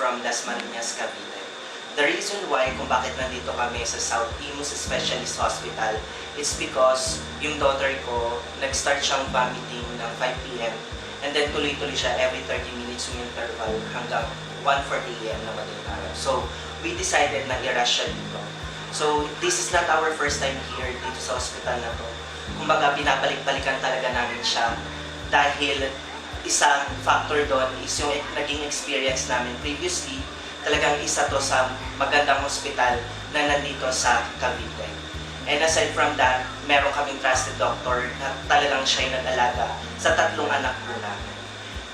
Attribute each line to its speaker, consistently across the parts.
Speaker 1: from Las Marinas, Cavite. The reason why kung bakit nandito kami sa South Imus Specialist Hospital is because yung daughter ko, nag-start siyang vomiting ng 5 p.m. and then tuloy-tuloy siya every 30 minutes yung interval hanggang 1:40 a.m. na madaling araw. So, we decided na i-rush siya dito. So, this is not our first time here dito sa hospital na to. Kumbaga, binabalik-balikan talaga namin siya dahil isang factor doon is yung naging experience namin previously. Talagang isa to sa magandang hospital na nandito sa Cavite. And aside from that, meron kaming trusted doctor na talagang siya yung nag-alaga sa 3 anak po namin.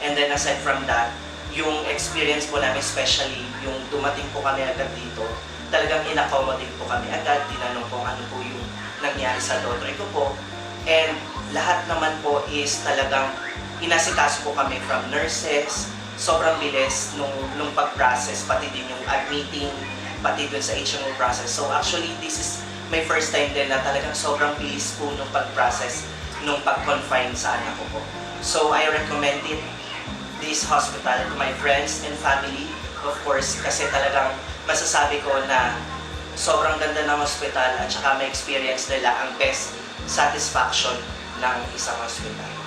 Speaker 1: And then aside from that, yung experience po namin, especially yung dumating po kami agad dito, talagang in-accommodate po kami agad, tinanong po ano po yung nangyari sa daughter ko po. And lahat naman po is talagang inasikaso po kami from nurses, sobrang bilis nung pag-process, pati din yung admitting, pati dun sa HMO process. So actually, this is my first time din na talagang sobrang bilis po nung pag-process, nung pag-confine sa anak ko po. So I recommend it, this hospital, to my friends and family, of course, kasi talagang masasabi ko na sobrang ganda ng hospital at saka may experience nila ang best satisfaction ng isang hospital.